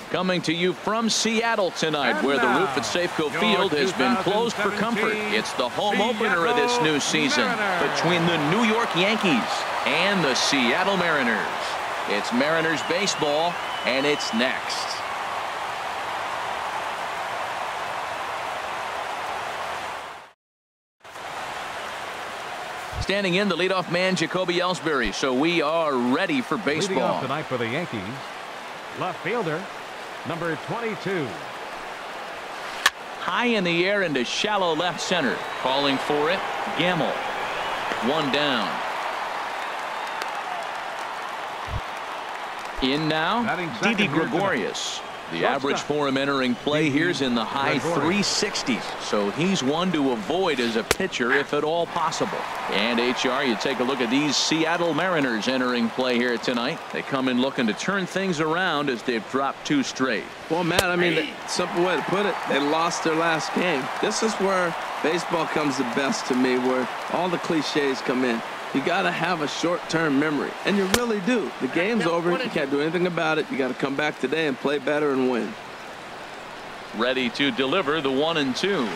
Coming to you from Seattle tonight, where the roof at Safeco Field has been closed for comfort. It's the home opener of this new season between the New York Yankees and the Seattle Mariners. It's Mariners baseball, and it's next. Standing in, the leadoff man, Jacoby Ellsbury. So we are ready for baseball. Leading off tonight for the Yankees, left fielder, number 22. High in the air into shallow left center. Calling for it, Gamble. One down. In now, Didi Gregorius. The average for him entering play here is in the high 360s. So he's one to avoid as a pitcher if at all possible. And HR, you take a look at these Seattle Mariners entering play here tonight. They come in looking to turn things around as they've dropped 2 straight. Well, Matt, I mean, the simple way to put it, they lost their last game. This is where baseball comes the best to me, where all the cliches come in. You got to have a short-term memory, and you really do. The game's over. You can't do anything about it. You got to come back today and play better and win. Ready to deliver the 1-2.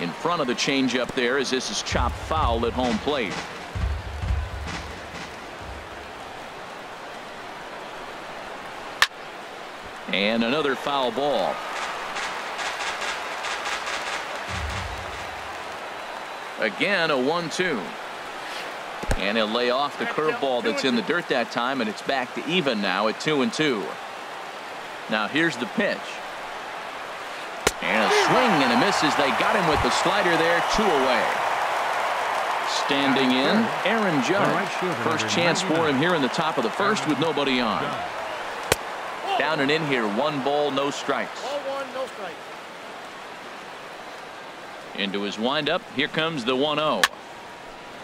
In front of the changeup there as this is chopped foul at home plate. And another foul ball. Again, a 1-2. And he'll lay off the curveball that's in the dirt that time, and it's back to even now at 2-2. Now here's the pitch. And a swing and a miss as they got him with the slider there, 2 away. Standing in, Aaron Judge. First chance for him here in the top of the first with nobody on. Down and in here, 1 ball, no strikes. Ball 1, no strikes. Into his windup, here comes the 1-0.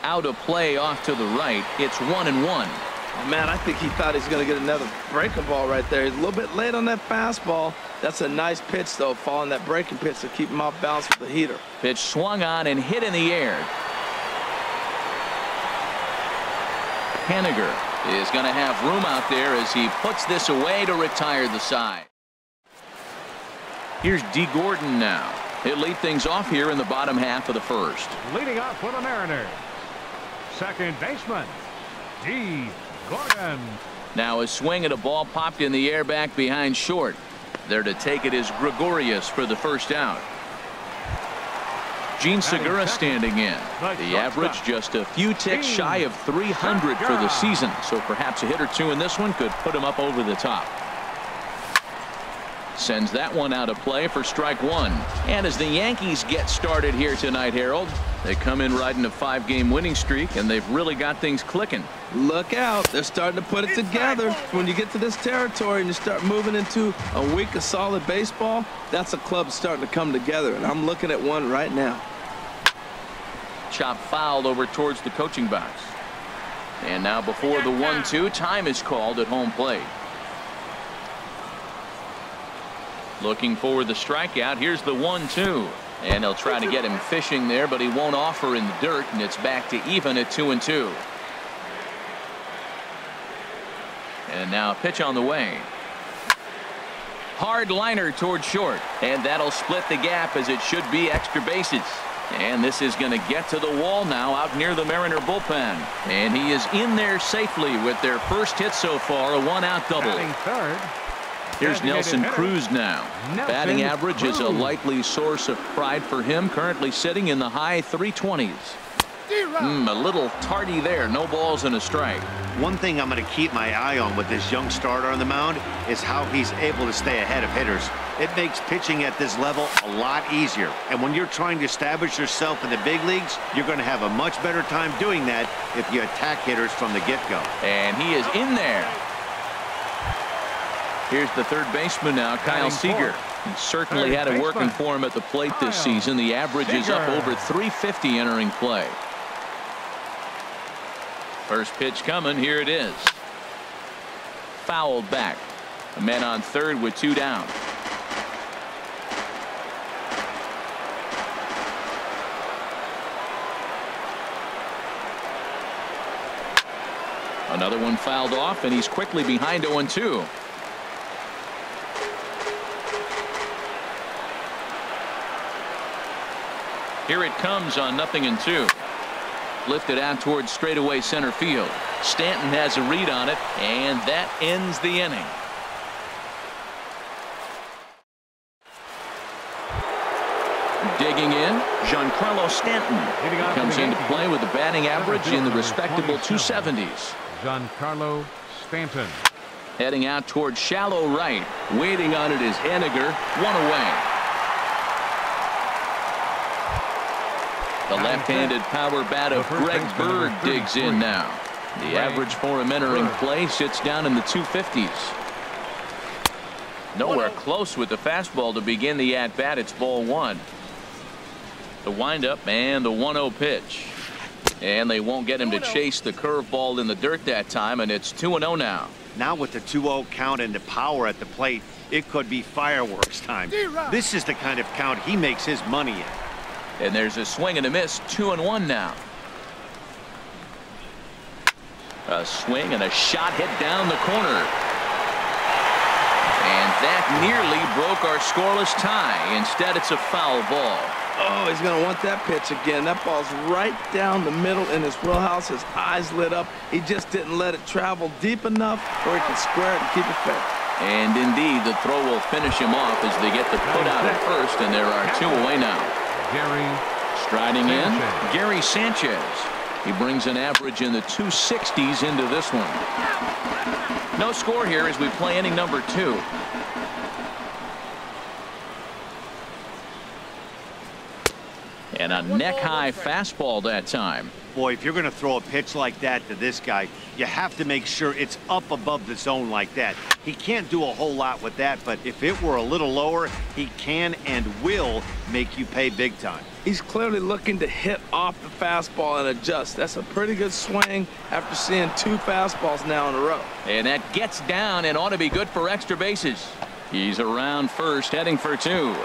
Out of play off to the right. It's 1-1. Oh, man, I think he thought he's going to get another breaking ball right there. He's a little bit late on that fastball. That's a nice pitch, though, following that breaking pitch to keep him off balance with the heater. Pitch swung on and hit in the air. Haniger is going to have room out there as he puts this away to retire the side. Here's D. Gordon now. He'll lead things off here in the bottom half of the first. Leading off for the Mariners, second baseman, D. Gordon. Now a swing at a ball popped in the air back behind short. There to take it is Gregorius for the first out. Gene Segura standing in. The average just a few ticks shy of 300 for the season. So perhaps a hit or 2 in this one could put him up over the top. Sends that one out of play for strike 1. And as the Yankees get started here tonight, Harold, they come in riding a 5-game winning streak, and they've really got things clicking. Look out. They're starting to put it together. When you get to this territory and you start moving into a week of solid baseball, that's a club starting to come together, and I'm looking at one right now. Chop fouled over towards the coaching box. And now before the 1-2, time is called at home plate. Looking for the strikeout. Here's the 1-2. And he'll try to get him fishing there, but he won't offer in the dirt, and it's back to even at 2-2. And now a pitch on the way. Hard liner toward short, and that'll split the gap as it should be extra bases. And this is going to get to the wall now out near the Mariner bullpen. And he is in there safely with their first hit so far, a 1-out double. Third. Here's Nelson Cruz now. Batting average is a likely source of pride for him, currently sitting in the high 320s. A little tardy there. No balls and a strike. One thing I'm going to keep my eye on with this young starter on the mound is how he's able to stay ahead of hitters. It makes pitching at this level a lot easier. And when you're trying to establish yourself in the big leagues, you're going to have a much better time doing that if you attack hitters from the get-go. And he is in there. Here's the third baseman now, Kyle Seager. He certainly had it working for him at the plate this season. The average is up over 350 entering play. First pitch coming. Here it is. Fouled back. A man on third with 2 down. Another one fouled off, and he's quickly behind 0-2. Here it comes on 0-2. Lifted out towards straightaway center field. Stanton has a read on it, and that ends the inning. Digging in, Giancarlo Stanton comes into play with a batting average in the respectable 270s. Giancarlo Stanton. Heading out towards shallow right. Waiting on it is Henniger. One away. The left-handed power bat of Greg Bird digs in now. The average for him entering play sits down in the 250s. Nowhere close with the fastball to begin the at-bat. It's ball one. The windup and the 1-0 pitch. And they won't get him to chase the curveball in the dirt that time, and it's 2-0 now. Now with the 2-0 count and the power at the plate, it could be fireworks time. This is the kind of count he makes his money in. And there's a swing and a miss. 2-1 now. A swing and a shot hit down the corner. And that nearly broke our scoreless tie. Instead, it's a foul ball. Oh, he's going to want that pitch again. That ball's right down the middle in his wheelhouse. His eyes lit up. He just didn't let it travel deep enough where he can square it and keep it fair. And indeed, the throw will finish him off as they get the put out at first, and there are two away now. Striding in, Gary Sanchez. He brings an average in the 260s into this one. No score here as we play inning number 2. And a neck-high fastball that time. Boy, if you're going to throw a pitch like that to this guy, you have to make sure it's up above the zone like that. He can't do a whole lot with that, but if it were a little lower, he can and will make you pay big time. He's clearly looking to hit off the fastball and adjust. That's a pretty good swing after seeing 2 fastballs now in a row. And that gets down and ought to be good for extra bases. He's around first, heading for 2.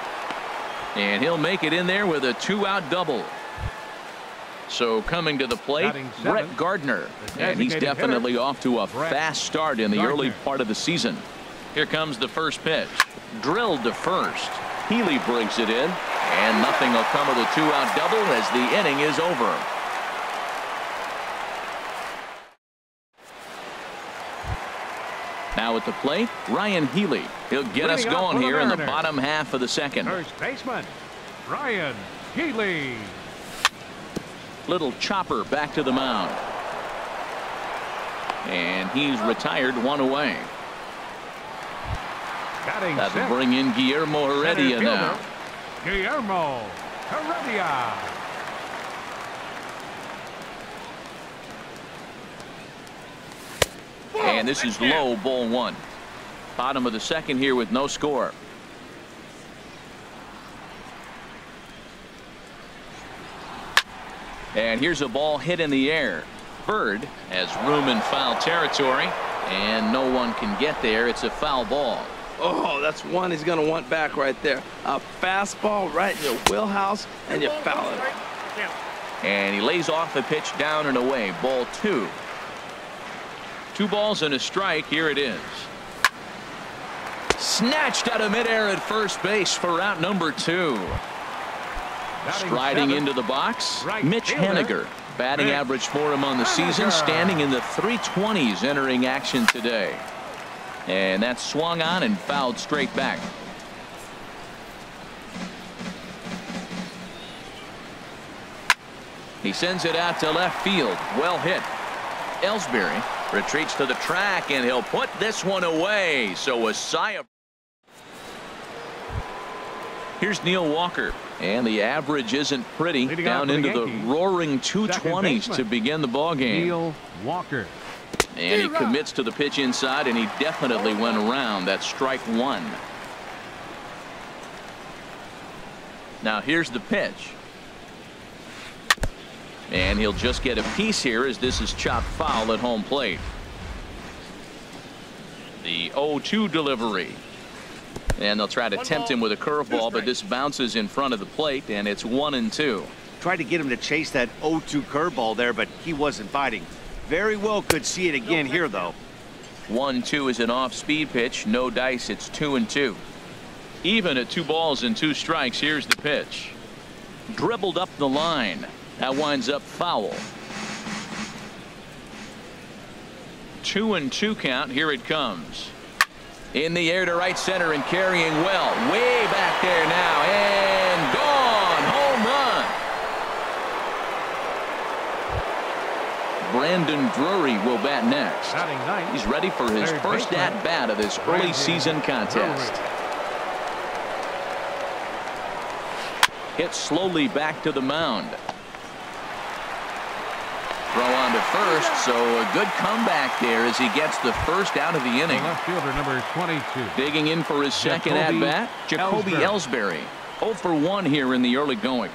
And he'll make it in there with a 2-out double. So coming to the plate, Brett Gardner. And he's definitely off to a fast start in the early part of the season. Here comes the first pitch. Drilled to first. Healy brings it in. And nothing will come of the 2-out double as the inning is over. Now at the plate, Ryan Healy. He'll get us going here in the bottom half of the second. First baseman, Ryan Healy. Little chopper back to the mound. And he's retired, 1 away. That'll bring in Guillermo Heredia now. Guillermo Heredia. And this is low, ball 1. Bottom of the second here with no score. And here's a ball hit in the air. Bird has room in foul territory, and no one can get there. It's a foul ball. Oh, that's one he's going to want back right there. A fastball right in your wheelhouse, and you foul it. And he lays off the pitch down and away. Ball 2. 2 balls and a strike. Here it is. Snatched out of midair at first base for out number 2. Striding into the box, Mitch Henniger. Batting average for him on the season, standing in the 320s entering action today. And that's swung on and fouled straight back. He sends it out to left field. Well hit. Ellsbury retreats to the track, and he'll put this one away. So a sigh of... Here's Neil Walker, and the average isn't pretty. Down into the roaring 220s to begin the ball game. Neil Walker. And he commits to the pitch inside, and he definitely went around. That's strike 1. Now here's the pitch. And he'll just get a piece here as this is chopped foul at home plate. The 0-2 delivery. And they'll try to tempt him with a curveball, but this bounces in front of the plate, and it's 1-2. Tried to get him to chase that 0-2 curveball there, but he wasn't biting. Very well could see it again here, though. 1-2 is an off-speed pitch. No dice. It's 2-2. Even at 2 balls and 2 strikes. Here's the pitch. dribbled up the line. That winds up foul. 2-2 count. Here it comes. In the air to right center and carrying well. Way back there now. And gone. Home run. Brandon Drury will bat next. He's ready for his first at-bat of this early season contest. Hit slowly back to the mound. Throw on to first, so a good comeback there as he gets the first out of the inning. Left fielder number 22. Digging in for his second at-bat, Jacoby Ellsbury. 0 for 1 here in the early going.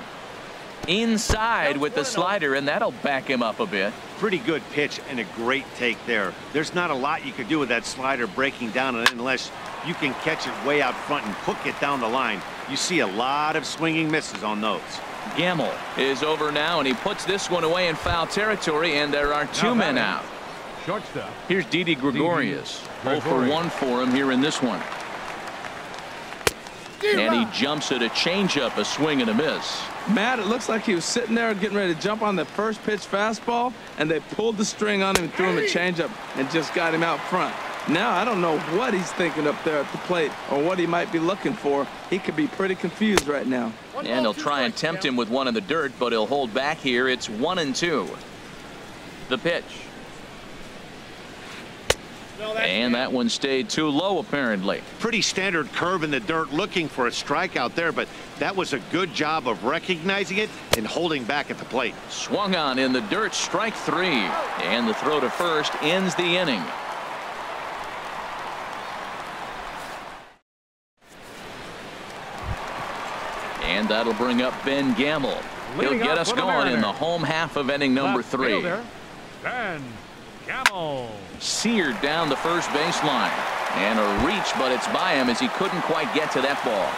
Inside with the slider, and that'll back him up a bit. Pretty good pitch and a great take there. There's not a lot you could do with that slider breaking down on it unless you can catch it way out front and hook it down the line. You see a lot of swinging misses on those. Gamble is over now, and he puts this one away in foul territory, and there are two men out. Shortstop. Here's Didi Gregorius. 0 for 1 for him here in this one. And he jumps at a changeup, a swing and a miss. Matt, it looks like he was sitting there getting ready to jump on the first pitch fastball, and they pulled the string on him and threw him a changeup and just got him out front. Now I don't know what he's thinking up there at the plate or what he might be looking for. He could be pretty confused right now. And he'll try and tempt him with one in the dirt, but he'll hold back here. It's 1-2. The pitch. And that one stayed too low, apparently. Pretty standard curve in the dirt, looking for a strikeout there, but that was a good job of recognizing it and holding back at the plate. Swung on in the dirt, strike 3. And the throw to first ends the inning. And that'll bring up Ben Gamble. He'll get us going in the home half of inning number 3. Ben Gamble. Seared down the first baseline. And a reach, but it's by him as he couldn't quite get to that ball.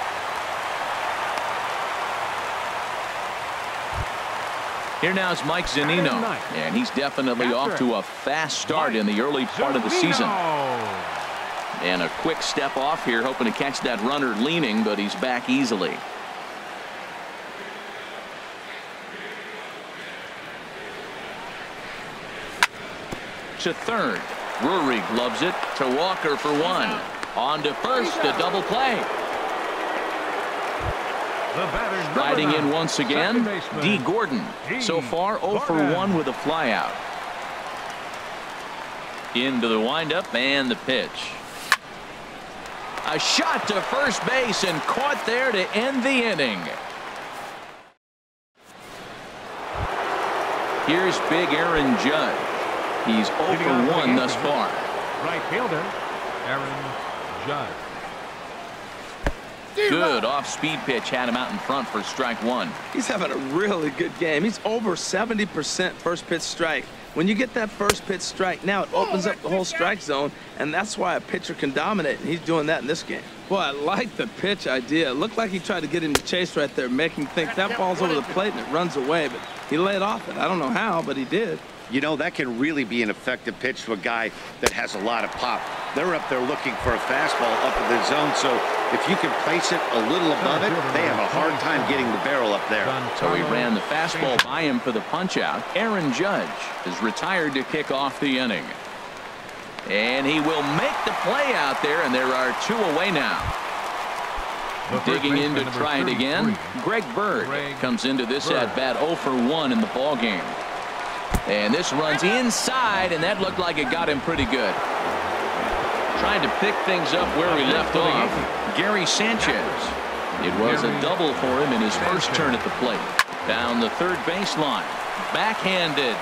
Here now is Mike Zunino. And he's definitely off to a fast start in the early part of the season. And a quick step off here, hoping to catch that runner leaning, but he's back easily. To third. Drury gloves it to Walker for 1. On to first, a double play. Riding in once again, D. Gordon. So far 0 for 1 with a flyout. Into the windup and the pitch. A shot to first base and caught there to end the inning. Here's big Aaron Judge. He's 0 for 1 thus far. Right fielder, Aaron Judge. Good off-speed pitch had him out in front for strike 1. He's having a really good game. He's over 70% first pitch strike. When you get that first pitch strike, now it opens up the whole strike zone, and that's why a pitcher can dominate, and he's doing that in this game. Boy, I like the pitch idea. It looked like he tried to get him to chase right there, make him think that ball's over the plate and it runs away, but he laid off it. I don't know how, but he did. You know, that can really be an effective pitch to a guy that has a lot of pop. They're up there looking for a fastball up in the zone, so if you can place it a little above it, they have a hard time getting the barrel up there. So he ran the fastball by him for the punch-out. Aaron Judge is retired to kick off the inning. And he will make the play out there, and there are 2 away now. Digging in to try it again, Greg Bird comes into this at-bat 0 for 1 in the ballgame. And this runs inside, and that looked like it got him pretty good. Trying to pick things up where he left off, Gary Sanchez. It was a double for him in his first turn at the plate. Down the third baseline, backhanded.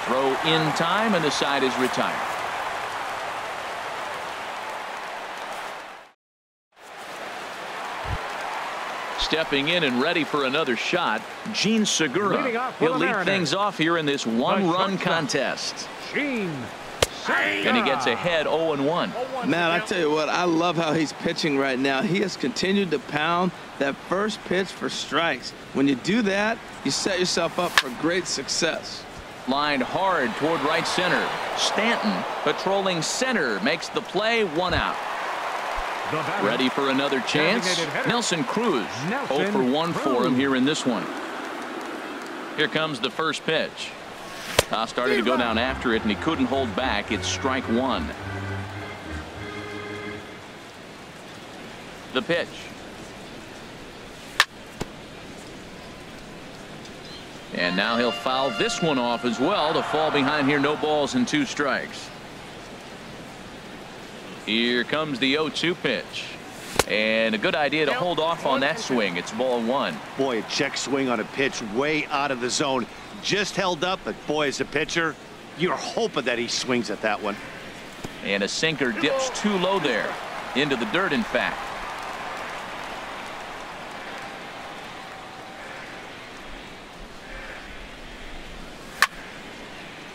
Throw in time, and the side is retired. Stepping in and ready for another shot, Gene Segura. He'll lead things off here in this one-run contest. And he gets ahead 0-1. Man, I tell you what, I love how he's pitching right now. He has continued to pound that first pitch for strikes. When you do that, you set yourself up for great success. Lined hard toward right center. Stanton patrolling center makes the play, 1 out. Ready for another chance. Nelson Cruz. 0 for 1 for him here in this one. Here comes the first pitch. Started to go down after it, and he couldn't hold back. It's strike one. The pitch. And now he'll foul this one off as well to fall behind here. No balls and 2 strikes. Here comes the 0-2 pitch. And a good idea to hold off on that swing. It's ball 1. Boy, a check swing on a pitch way out of the zone. Just held up, but boy, as a pitcher, you're hoping that he swings at that one. And a sinker dips too low there. Into the dirt, in fact.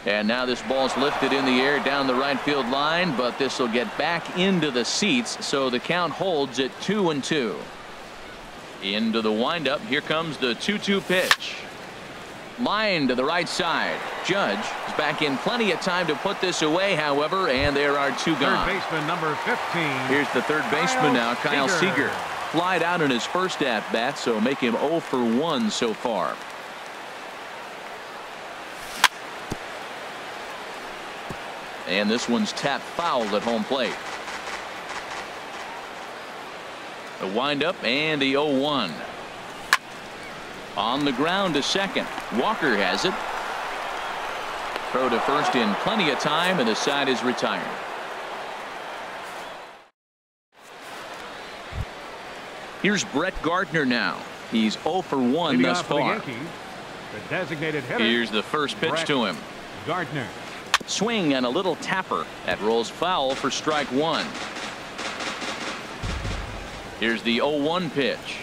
And now this ball's lifted in the air down the right field line, but this will get back into the seats, so the count holds at 2-2. Into the windup. Here comes the 2-2 pitch. Line to the right side. Judge is back in plenty of time to put this away, however, and there are 2 gone. Third baseman number 15. Here's the third baseman now, Kyle Seager. Flied out in his first at bat, so make him 0 for 1 so far. And this one's tapped foul at home plate. The windup and the 0-1. On the ground to second. Walker has it. Throw to first in plenty of time, and the side is retired. Here's Brett Gardner now. He's 0 for 1 thus far. The Yankees, the designated hitter. Here's the first pitch Brett to him. Gardner. Swing and a little tapper. That rolls foul for strike 1. Here's the 0-1 pitch.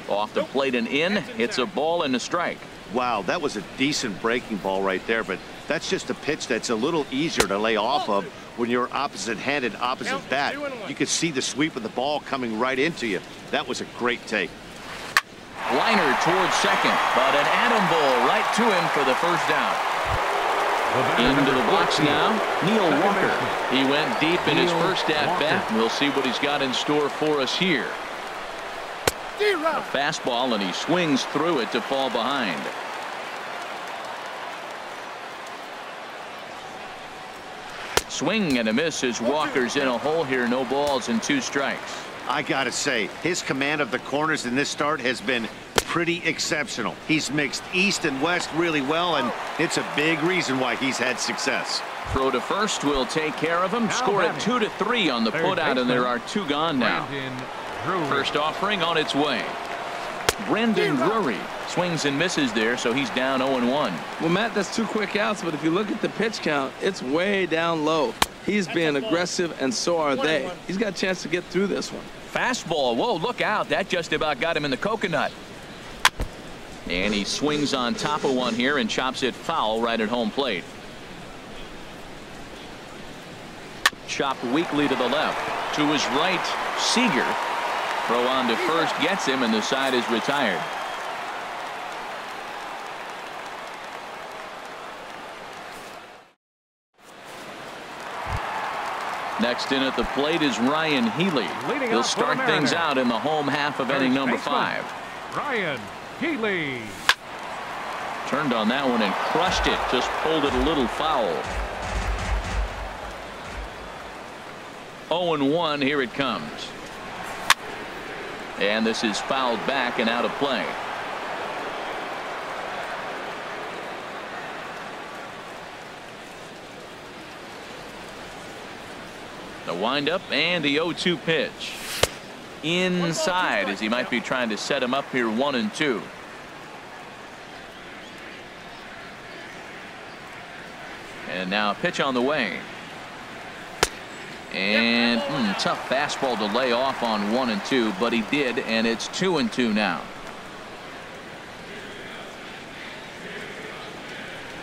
Off the plate and in. It's a ball and a strike. Wow, that was a decent breaking ball right there, but that's just a pitch that's a little easier to lay off of when you're opposite-handed, opposite bat. You could see the sweep of the ball coming right into you. That was a great take. Liner towards second, but an atom ball right to him for the first out. Into the box now, Neil Walker. He went deep in his first at-bat. We'll see what he's got in store for us here. A fastball, and he swings through it to fall behind. Swing and a miss as Walker's in a hole here. No balls and 2 strikes. I gotta say, his command of the corners in this start has been pretty exceptional. He's mixed east and west really well, and it's a big reason why he's had success. Throw to first will take care of him. Score at 2-3 on the putout, and there are 2 gone now. First offering on its way. Brandon Drury swings and misses there, so he's down 0-1. Well, Matt, that's 2 quick outs, but if you look at the pitch count, it's way down low. He's being aggressive, and so are they. He's got a chance to get through this one. Fastball. Whoa, look out. That just about got him in the coconut. And he swings on top of one here and chops it foul right at home plate. Chopped weakly to the left. To his right, Seager. Throw on to first gets him, and the side is retired. Next in at the plate is Ryan Healy. He'll start things out in the home half of inning number 5. Ryan Healy. Turned on that one and crushed it. Just pulled it a little foul. 0-1. Here it comes. And this is fouled back and out of play. The windup and the 0-2 pitch. Inside, as he might be trying to set him up here 1-2. And now a pitch on the way. And tough fastball to lay off on 1-2, but he did, and it's 2-2 now.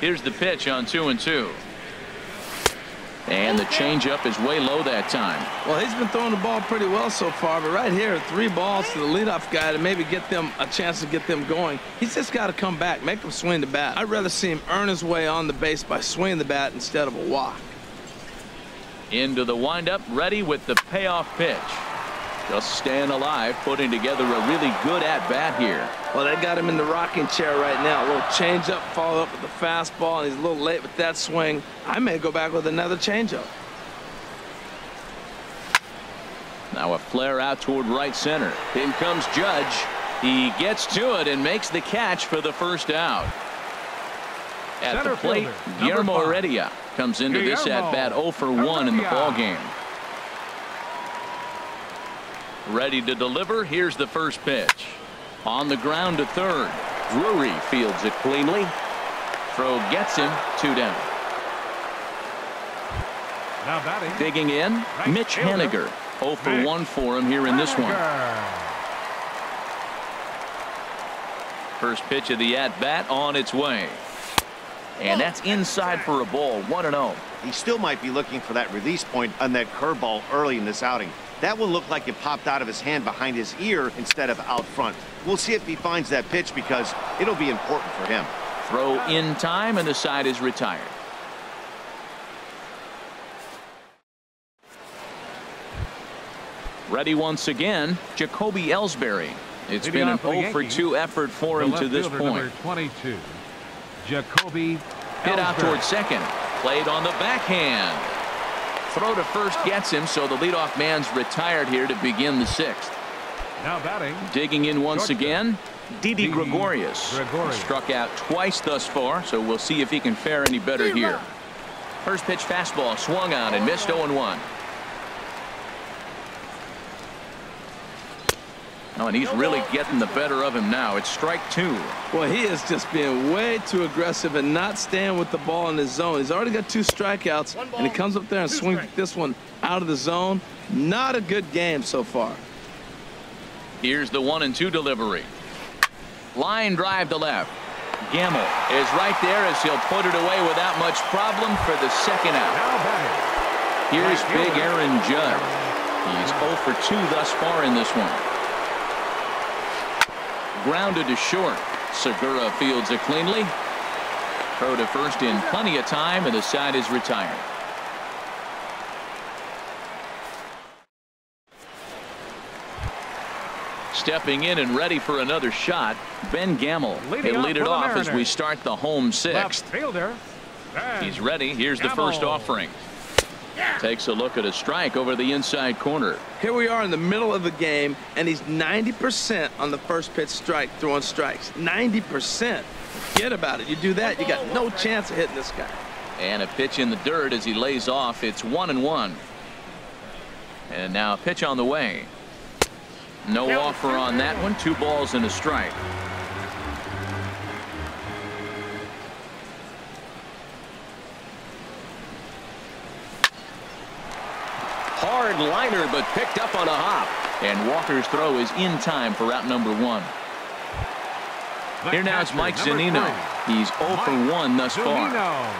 Here's the pitch on 2-2. And the changeup is way low that time. Well, he's been throwing the ball pretty well so far, but right here, 3 balls to the leadoff guy to maybe get them a chance to get them going. He's just got to come back, make them swing the bat. I'd rather see him earn his way on the base by swinging the bat instead of a walk. Into the windup, ready with the payoff pitch. Just staying alive, putting together a really good at-bat here. Well, they got him in the rocking chair right now. A little changeup, followed up with the fastball, and he's a little late with that swing. I may go back with another changeup. Now a flare out toward right center. In comes Judge. He gets to it and makes the catch for the first out. At Center the plate, fielder, Guillermo Heredia comes into this at-bat 0 for 1 in the ballgame. Ready to deliver. Here's the first pitch. On the ground to third. Drury fields it cleanly. Throw gets him. 2 down. Now batting. Digging in, Right Mitch fielder. Haniger. 0 for 1 for him here in this one. First pitch of the at-bat on its way. And that's inside for a ball. 1-0. He still might be looking for that release point on that curveball early in this outing. That will look like it popped out of his hand behind his ear instead of out front. We'll see if he finds that pitch because it'll be important for him. Throw in time, and the side is retired. Ready once again, Jacoby Ellsbury. It's been an 0 for 2 effort for him to this point. Number 22, Jacoby Hit out Ellsbury. toward second. Played on the backhand. Throw to first gets him, so the leadoff man's retired here to begin the 6th. Now batting. Digging in once again, Didi Gregorius. Gregorius. Struck out twice thus far, so we'll see if he can fare any better here. First pitch fastball swung on and missed 0-1. Oh, and he's really getting the better of him now. It's strike 2. Well, he is just being way too aggressive and not staying with the ball in his zone. He's already got 2 strikeouts, and he comes up there and swings this one out of the zone. Not a good game so far. Here's the 1-2 delivery. Line drive to left. Gamble is right there as he'll put it away without much problem for the second out. Now batting. Here's big Aaron Judge. He's 0 for 2 thus far in this one. Grounded to short. Segura fields it cleanly. Throw to first in plenty of time, and the side is retired. Stepping in and ready for another shot, Ben Gamble. Leading He'll lead it off for the off as we Mariners. start the home 6th. Left fielder. Ben He's ready. Here's the first Gamble. offering. Takes a look at a strike over the inside corner. Here we are in the middle of the game, and he's 90% on the first pitch strike, throwing strikes. 90%. Forget about it. You do that, you got no chance of hitting this guy. And a pitch in the dirt as he lays off. It's 1-1. And now a pitch on the way. No offer on that one. 2 balls and a strike. Hard liner, but picked up on a hop. And Walker's throw is in time for out number 1. Here now it's Mike Catcher, number Zunino. 3. He's 0 for 1 thus far. Zunino.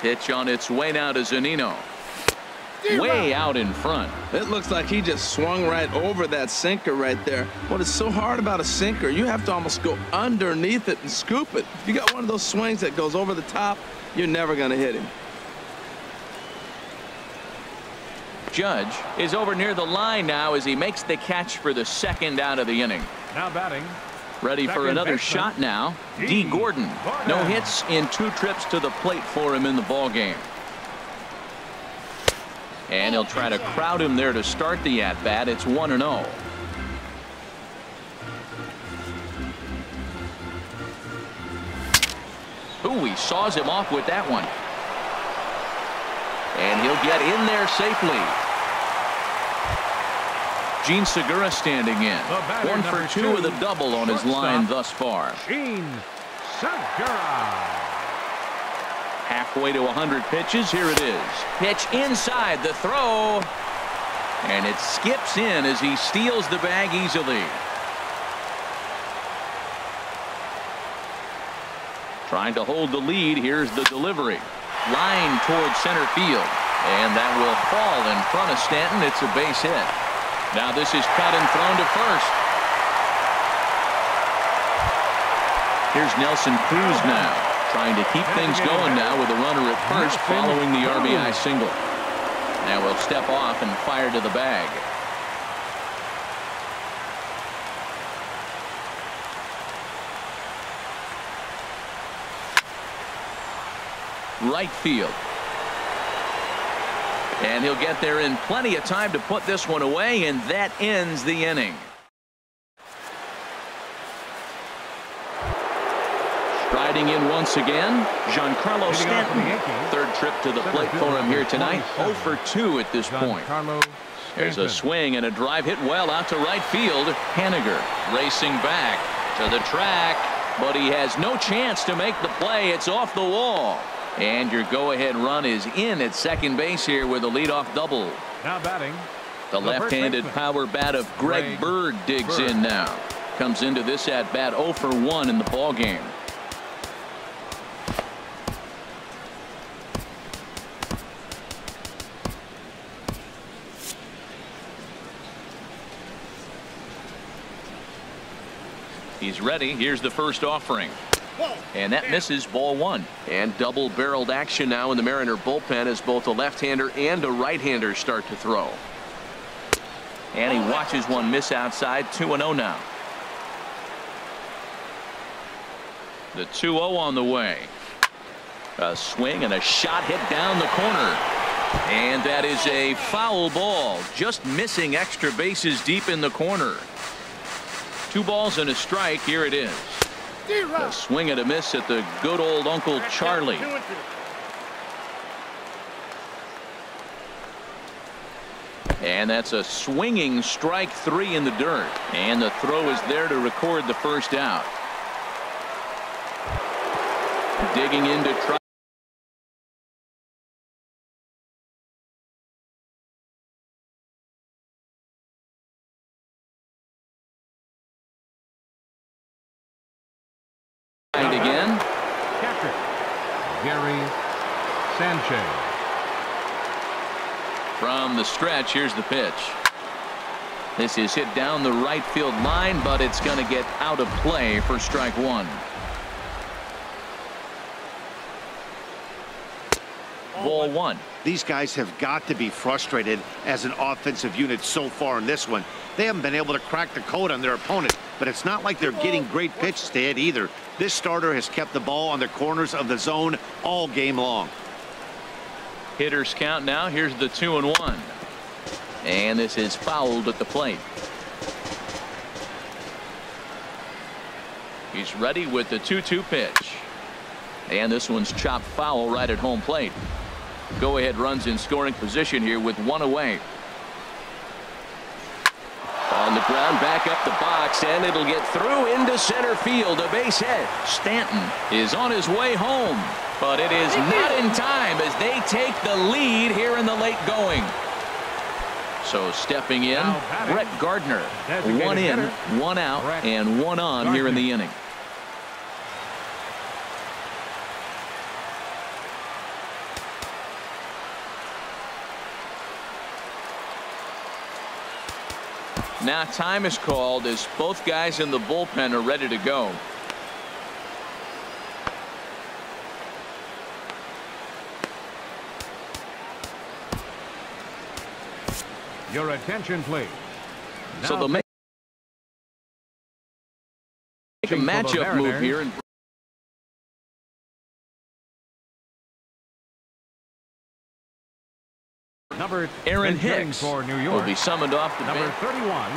Pitch on its way now to Zunino. Way out in front. It looks like he just swung right over that sinker right there. What is so hard about a sinker, you have to almost go underneath it and scoop it. If you got one of those swings that goes over the top, you're never going to hit him. Judge is over near the line now as he makes the catch for the second out of the inning. Now batting. Ready for Second another baseman, shot now. D. D. Gordon. Gordon. No hits in 2 trips to the plate for him in the ball game. And he'll try to crowd him there to start the at-bat. It's 1-0. Ooh, he saws him off with that one. And he'll get in there safely. Gene Segura standing in. 1 for 2 with a double on his line thus far. Gene Segura. Halfway to 100 pitches. Here it is. Pitch inside the throw. And it skips in as he steals the bag easily. Trying to hold the lead. Here's the delivery. Line towards center field. And that will fall in front of Stanton. It's a base hit. Now this is cut and thrown to first. Here's Nelson Cruz now. Trying to keep things going now with a runner at first following the RBI single. Now we'll step off and fire to the bag. Right field. And he'll get there in plenty of time to put this one away, and that ends the inning. Striding in once again, Giancarlo Stanton. Third trip to the plate for him here tonight. 0 for 2 at this point. There's a swing and a drive hit well out to right field. Haniger racing back to the track, but he has no chance to make the play. It's off the wall. And your go-ahead run is in at second base here with a leadoff double. Now batting, the left-handed power bat of Greg Bird digs in now. Comes into this at bat 0 for 1 in the ball game. He's ready. Here's the first offering. And that misses, ball 1. And double-barreled action now in the Mariner bullpen as both a left-hander and a right-hander start to throw. And he watches one miss outside. 2-0 now. The 2-0 on the way. A swing and a shot hit down the corner. And that is a foul ball. Just missing extra bases deep in the corner. 2 balls and a strike. Here it is. A swing and a miss at the good old Uncle Charlie. And that's a swinging strike 3 in the dirt. And the throw is there to record the first out. Digging in to try. Again. Catcher, Gary Sanchez. From the stretch, here's the pitch. This is hit down the right field line, but it's going to get out of play for strike 1. Ball 1. These guys have got to be frustrated as an offensive unit so far in this one. They haven't been able to crack the code on their opponent, but it's not like they're getting great pitches to hit either. This starter has kept the ball on the corners of the zone all game long. Hitters count now. Here's the 2-1. And this is fouled at the plate. He's ready with the 2-2 pitch. And this one's chopped foul right at home plate. Go ahead runs in scoring position here with 1 away. On the ground, back up the box, and it'll get through into center field. A base hit. Stanton is on his way home, but it is not in time as they take the lead here in the late going. So stepping in, Brett Gardner. 1 in, 1 out, and 1 on here in the inning. Now time is called as both guys in the bullpen are ready to go. Your attention, please. So they'll make a matchup move here. And number Aaron Hicks for New York will be summoned off the number bench. 31,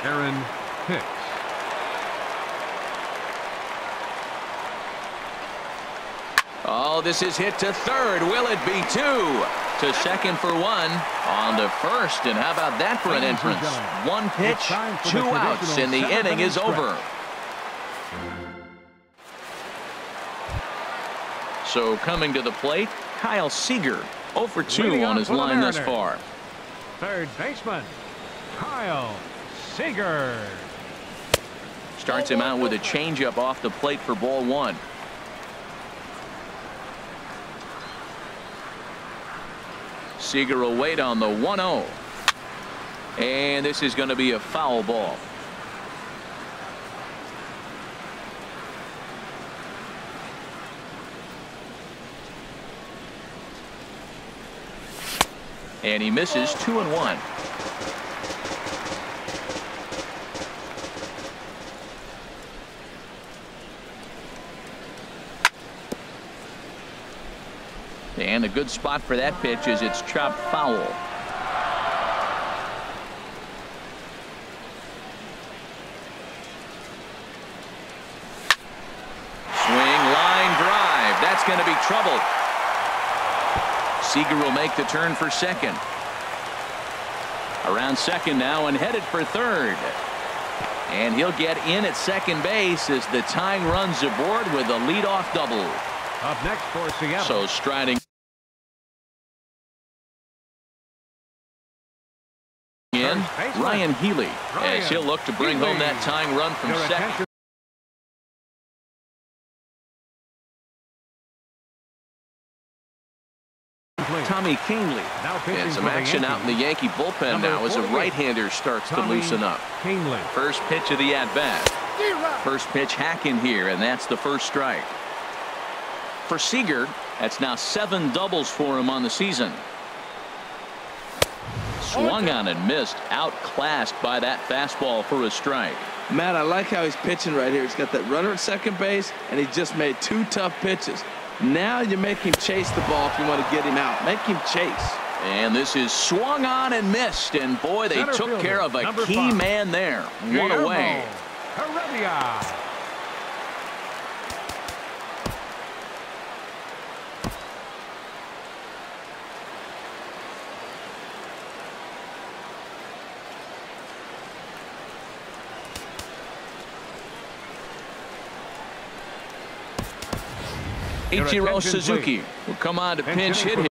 Aaron Hicks. Oh, this is hit to third. Will it be 2? To second for 1. On to first. And how about that for an entrance? 1 pitch, 2 outs, and the inning is over. So coming to the plate, Kyle Seager. 0 for 2 on his line thus far. Third baseman, Kyle Seager. Starts him out with a changeup off the plate for ball 1. Seager will wait on the 1-0. And this is going to be a foul ball. And he misses 2-1. And a good spot for that pitch is it's chopped foul. Swing, line drive. That's going to be trouble. Seager will make the turn for second. Around second now and headed for third. And he'll get in at second base as the tying runs aboard with a leadoff double. Up next for Seattle. So striding in, Ryan Healy, as he'll look to bring home that tying run from second. Tommy Kahnle. And some action out in the Yankee bullpen now as a right-hander starts to loosen up. First pitch of the at-bat. First pitch hack in here, and that's the first strike. For Seager, that's now 7 doubles for him on the season. Swung on and missed, outclassed by that fastball for a strike. Matt, I like how he's pitching right here. He's got that runner at second base, and he just made 2 tough pitches. Now you make him chase the ball if you want to get him out. Make him chase. And this is swung on and missed, and boy, they took care of a key man there. One away. Ichiro Suzuki will come on to pinch hit him.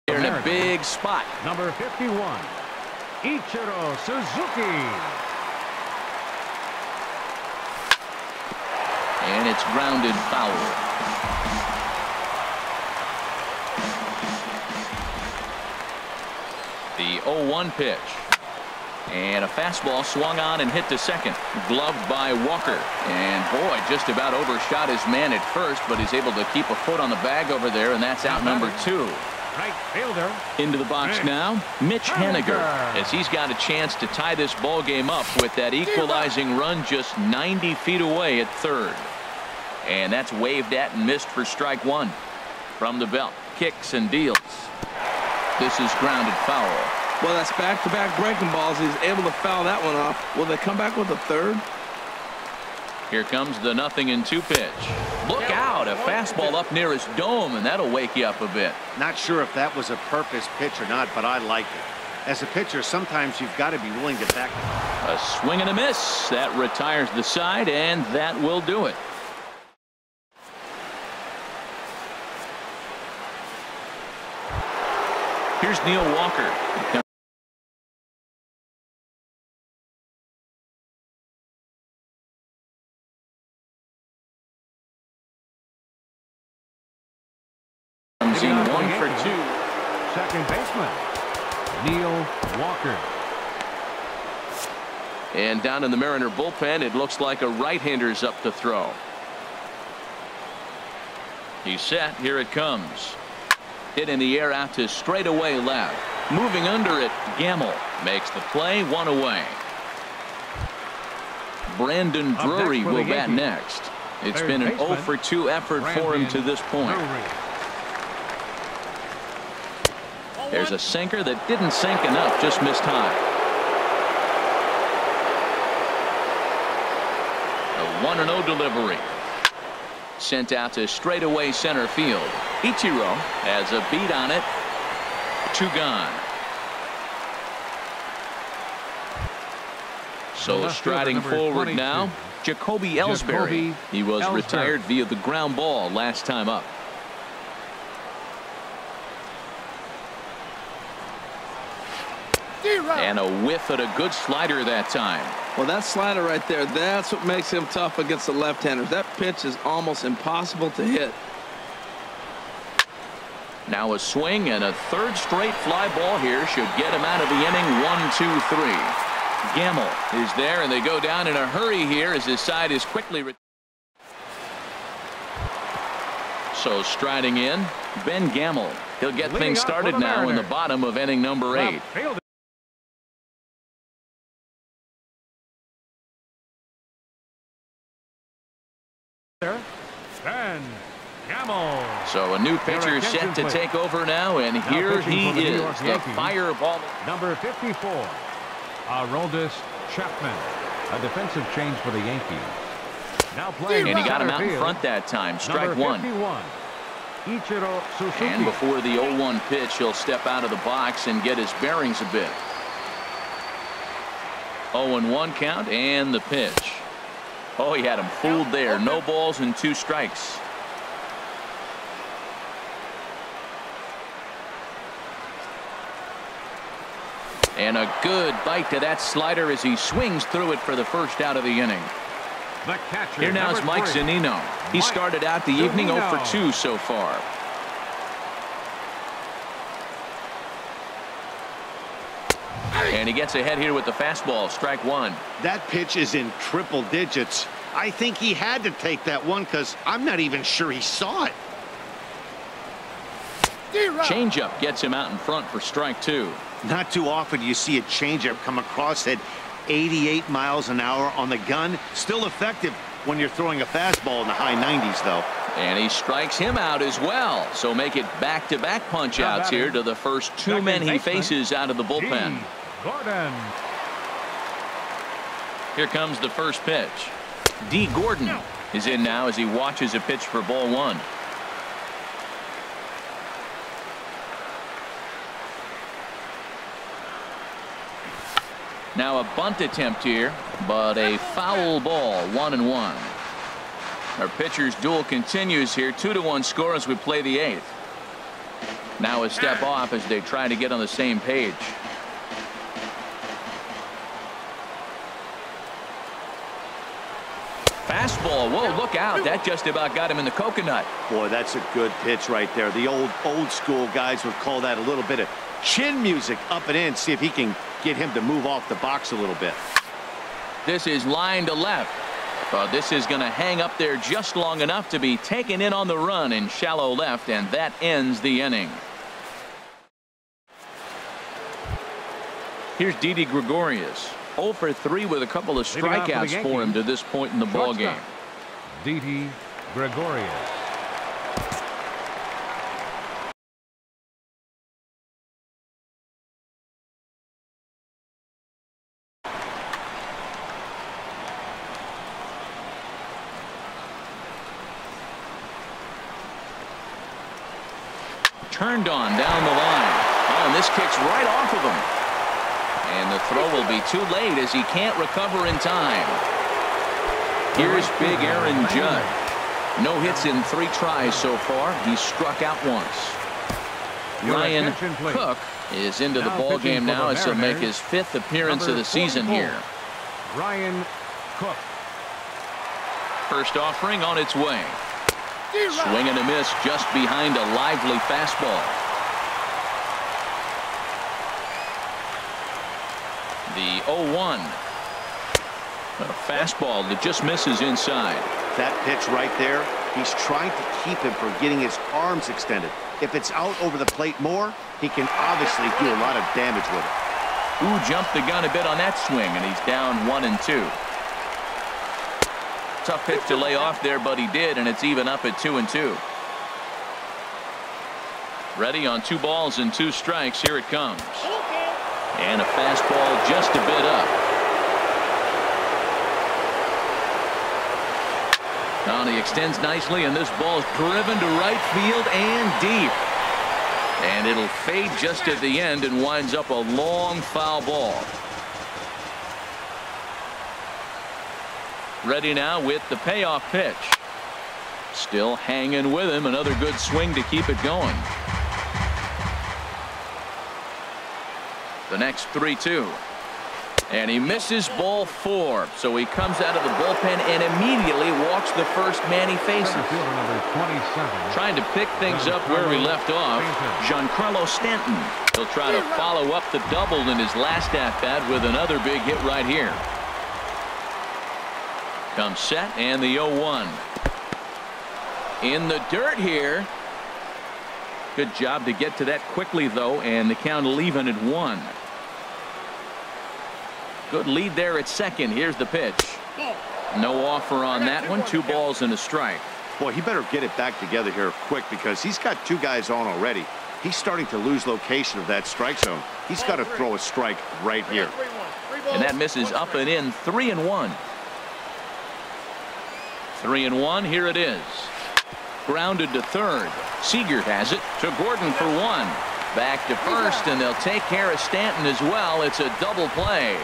They're in a big spot. Number 51, Ichiro Suzuki. And it's grounded foul. The 0-1 pitch. And a fastball swung on and hit to second. Gloved by Walker. And boy, just about overshot his man at first, but he's able to keep a foot on the bag over there, and that's out number 2. Right fielder. Into the box now, Mitch Haniger, as he's got a chance to tie this ball game up with that equalizing run just 90 feet away at third. And that's waved at and missed for strike 1. From the belt, kicks and deals. This is grounded foul. Well, that's back-to-back breaking balls. He's able to foul that one off. Will they come back with a third? Here comes the 0-2 pitch. Look out, a fastball up near his dome, and that'll wake you up a bit. Not sure if that was a purpose pitch or not, but I like it. As a pitcher, sometimes you've got to be willing to back. A swing and a miss. That retires the side, and that will do it. Here's Neil Walker. Comes in 1 for 2. Second baseman, Neil Walker. And down in the Mariner bullpen, it looks like a right-hander's up to throw. He's set. Here it comes. Hit in the air out to straightaway left. Moving under it, Gamble makes the play, 1 away. Brandon Drury will bat next. It's been an 0 for 2 effort for him to this point. There's a sinker that didn't sink enough, just missed high. A 1-0 delivery. Sent out to straightaway center field. Ichiro has a beat on it. 2 gone. So striding forward now, Jacoby Ellsbury. He was retired via the ground ball last time up. And a whiff at a good slider that time. Well, that slider right there, that's what makes him tough against the left-handers. That pitch is almost impossible to hit. Now a swing and a third straight fly ball here should get him out of the inning. 1-2-3. Gamble is there, and they go down in a hurry here as his side is quickly. So striding in, Ben Gamble. He'll get things started now in the bottom of inning number 8. Ben Gamble. So a new pitcher set to take over now, and here he is, the fireball. Number 54, ERAunder Chapman, a defensive change for the Yankees. Now playing, and he got him out in front that time. Strike one. And before the 0-1 pitch, he'll step out of the box and get his bearings a bit. 0-1 count, and the pitch. Oh, he had him fooled there. No balls and 2 strikes. And a good bite to that slider as he swings through it for the first out of the inning. The catcher, here now is Mike Zunino. He started out the evening 0 for 2 so far. And he gets ahead here with the fastball. Strike one. That pitch is in triple digits. I think he had to take that one because I'm not even sure he saw it. Changeup gets him out in front for strike 2. Not too often you see a changeup come across at 88 miles an hour on the gun. Still effective when you're throwing a fastball in the high 90s, though. And he strikes him out as well. So make it back-to-back punch-outs here to the first 2 men he faces out of the bullpen. Gordon. Here comes the first pitch. D. Gordon is in now as he watches a pitch for ball 1. Now a bunt attempt here, but a foul ball. 1-1. Our pitcher's duel continues here. 2-1 score as we play the 8th. Now a step off as they try to get on the same page. Fastball. Whoa, look out. That just about got him in the coconut. Boy, that's a good pitch right there. The old school guys would call that a little bit of chin music up and in. See if he can get him to move off the box a little bit. This is line to left. But this is going to hang up there just long enough to be taken in on the run in shallow left, and that ends the inning. Here's Didi Gregorius. 0 for 3 with a couple of strikeouts for him to this point in the ball game. Didi Gregorius. Turned on down the line. Oh, and this kicks right off of him. And the throw will be too late as he can't recover in time. Here's big Aaron Judge. No hits in 3 tries so far. He's struck out once. Ryan Cook is into the ball game now as he'll make his 5th appearance of the season here. Ryan Cook. First offering on its way. Swing and a miss just behind a lively fastball. The 0-1. A fastball that just misses inside. That pitch right there, he's trying to keep him from getting his arms extended. If it's out over the plate more, he can obviously do a lot of damage with it. Ooh, jumped the gun a bit on that swing, and he's down 1-2. Tough pitch to lay off there, but he did, and it's even up at 2-2. Ready on 2 balls and 2 strikes. Here it comes. And a fastball just a bit up. Now he extends nicely, and this ball is driven to right field and deep. And it'll fade just at the end and winds up a long foul ball. Ready now with the payoff pitch. Still hanging with him. Another good swing to keep it going. The next 3-2. And he misses ball 4. So he comes out of the bullpen and immediately walks the first man he faces. Number 27. Trying to pick things up where we left off, Giancarlo Stanton. He'll try to follow up the double in his last at-bat with another big hit right here. Comes set and the 0-1. In the dirt here. Good job to get to that quickly, though, and the count leaving at 1. Good lead there at second. Here's the pitch. No offer on that one. 2 balls and a strike. Boy, he better get it back together here quick because he's got 2 guys on already. He's starting to lose location of that strike zone. He's got to throw a strike right here. And that misses up and in. 3-1. 3-1. Here it is. Grounded to third. Seager has it to Gordon for 1. Back to first, and they'll take care of Stanton as well. It's a double play.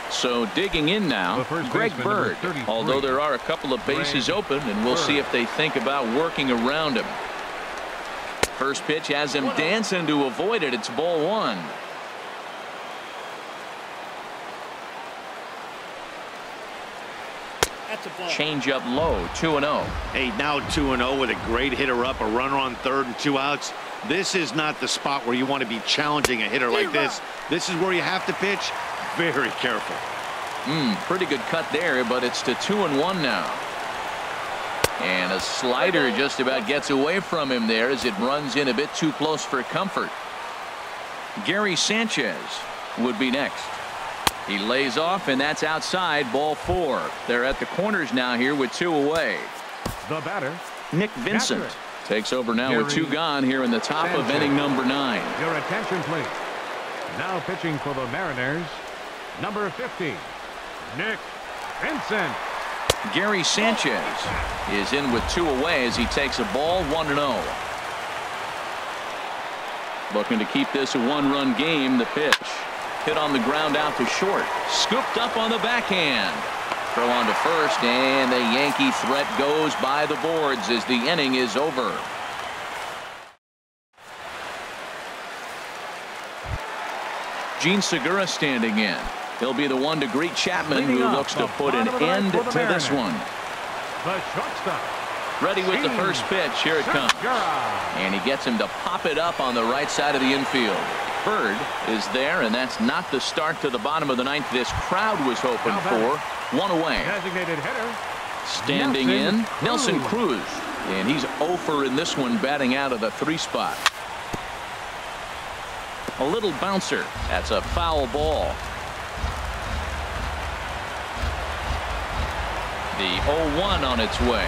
So digging in now, Greg Bird, although there are a couple of bases open, and we'll see if they think about working around him. First pitch has him dancing to avoid it. It's ball 1. Change up low, 2-0. Hey, now 2-0 with a great hitter up, a runner on third and 2 outs. This is not the spot where you want to be challenging a hitter like this. This is where you have to pitch very careful. Pretty good cut there, but it's to 2-1 now. And a slider just about gets away from him there as it runs in a bit too close for comfort. Gary Sanchez would be next. He lays off, and that's outside, ball 4. They're at the corners now here with 2 away. The batter, Nick Vincent, takes over now with 2 gone here in the top of inning number 9. Your attention, please. Now pitching for the Mariners, number 50, Nick Vincent. Gary Sanchez is in with 2 away as he takes a ball, 1-0. Looking to keep this a 1-run game. The pitch. Hit on the ground out to short. Scooped up on the backhand. Throw on to first, and the Yankee threat goes by the boards as the inning is over. Gene Segura standing in. He'll be the one to greet Chapman, who looks to put an end to this one. The shortstop. Ready with the first pitch. Here it comes. And he gets him to pop it up on the right side of the infield. Bird is there, and that's not the start to the bottom of the 9th this crowd was hoping for. 1 away. Designated hitter. Standing in, Nelson Cruz. And he's 0 for in this one, batting out of the 3 spot. A little bouncer. That's a foul ball. The 0-1 on its way.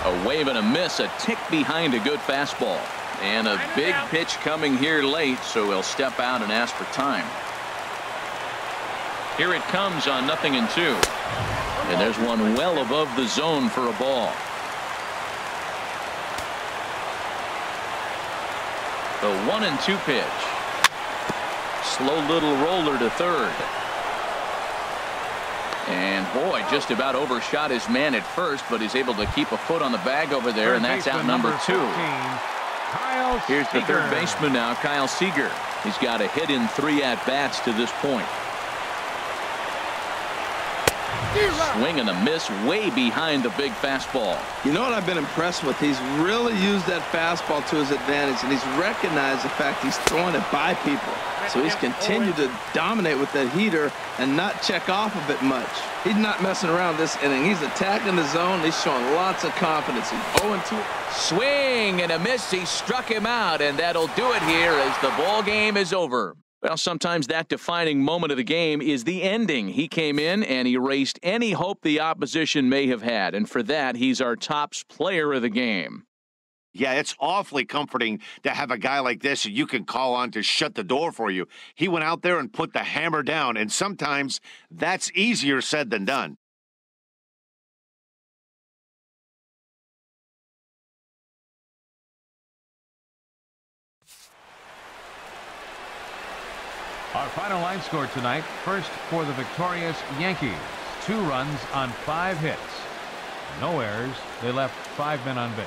A wave and a miss, a tick behind a good fastball. And a big pitch coming here late, so he'll step out and ask for time. Here it comes on 0-2. And there's one well above the zone for a ball. The 1-2 pitch. Slow little roller to third. And boy, just about overshot his man at first, but he's able to keep a foot on the bag over there, and that's out number 2. Here's the third baseman now, Kyle Seager. He's got a hit in 3 at-bats to this point. Swing and a miss way behind the big fastball. You know what I've been impressed with? He's really used that fastball to his advantage, and he's recognized the fact he's throwing it by people. So he's continued to dominate with that heater and not check off of it much. He's not messing around this inning. He's attacking the zone. He's showing lots of confidence. He's 0-2. Swing and a miss. He struck him out, and that'll do it here as the ball game is over. Well, sometimes that defining moment of the game is the ending. He came in and erased any hope the opposition may have had, and for that, he's our top player of the game. Yeah, it's awfully comforting to have a guy like this you can call on to shut the door for you. He went out there and put the hammer down, and sometimes that's easier said than done. Our final line score tonight, first for the victorious Yankees. 2 runs on 5 hits. No errors. They left 5 men on base.